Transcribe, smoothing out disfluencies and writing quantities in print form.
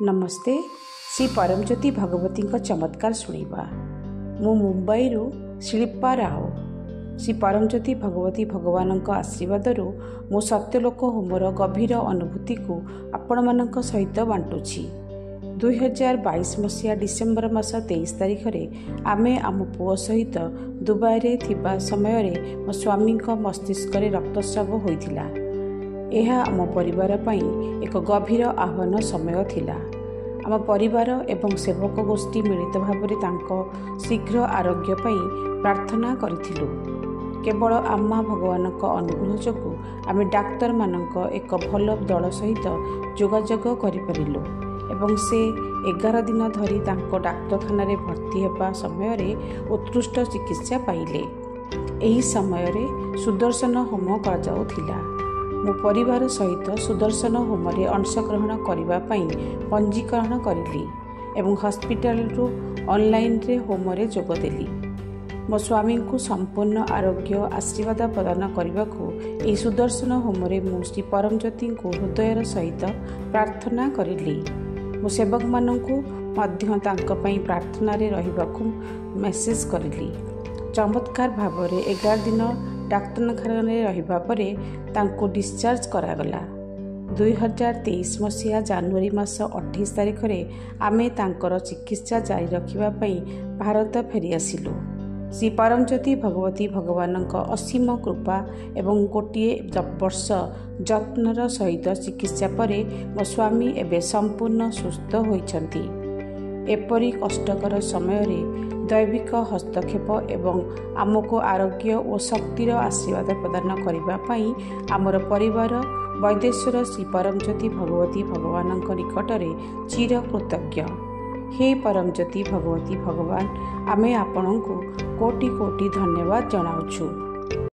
नमस्ते। श्री परमज्योति भगवती चमत्कार शुणा। मु मुंबई शिल्पा राव। श्री परमज्योति भगवती भगवान आशीर्वाद मु सत्यलोक होमर गभीर अनुभूति को आपण मान सहित बांटुछि। 2022 मसीहा डिसेम्बर मास 23 तारिख में आमे आम पुओ सहित दुबई रे थिबा समय रे मो स्वामी मस्तिष्क रक्तस्राव होइथिला। यह आम परिवार पई एक गभीर आह्वान समय थिला। आम परिवार एवं सेवक गोष्ठी मिलित भाव शीघ्र आरोग्य पई प्रार्थना करिथिलु। केवल आमा भगवान अनुग्रह जोगु आमे डाक्तर मानक एक भल दल सहित जोगाजोग करिपारिलु एवं से 11 दिन धरी तांको डाक्तरखाना रे भर्ती हेबा समय रे उत्कृष्ट चिकित्सा पाइले। एही समय रे सुदर्शन होम करा जाउथिला। मो परिवार सहित सुदर्शन होम रे अंशग्रहण करिबा पई पंजीकरण करिली एवं हॉस्पिटल रु ऑनलाइन रे होम रे जोग देली। मो स्वामी को संपूर्ण आरोग्य आशीर्वाद प्रदान करने को यह सुदर्शन होम रे मु श्री परमज्योति को हृदयर सहित प्रार्थना करिली। मो सेवक मानकु मध्य तांको पई प्रार्थना रे रहिबाकु मेसेज करिली। चमत्कार भाव रे 11 दिन डाक्तरखाना रे रहिबा परे तांको डिस्चार्ज करागला। 2023 मसीहा जनवरी मास 28 तारिख रे आमे तांकर चिकित्सा जारी रखिबा पई भारत फेरी आसिलु। श्री परमज्योति भगवती भगवान असीम कृपा एवं गोटे वर्ष जत्नर सहित चिकित्सा परे मो स्वामी एवं संपूर्ण सुस्थ होइछंती। एपरी कष्टकर समय रे दैविक हस्तक्षेप एवं आमको आरोग्य और शक्तिर आशीर्वाद प्रदान करने पाई आमर परिवार वैदेश्वर श्री परमज्योति भगवती भगवान निकट में चिर कृतज्ञ। हे परमज्योति भगवती भगवान, आमे आपणको कोटि कोटि धन्यवाद जनाउछु।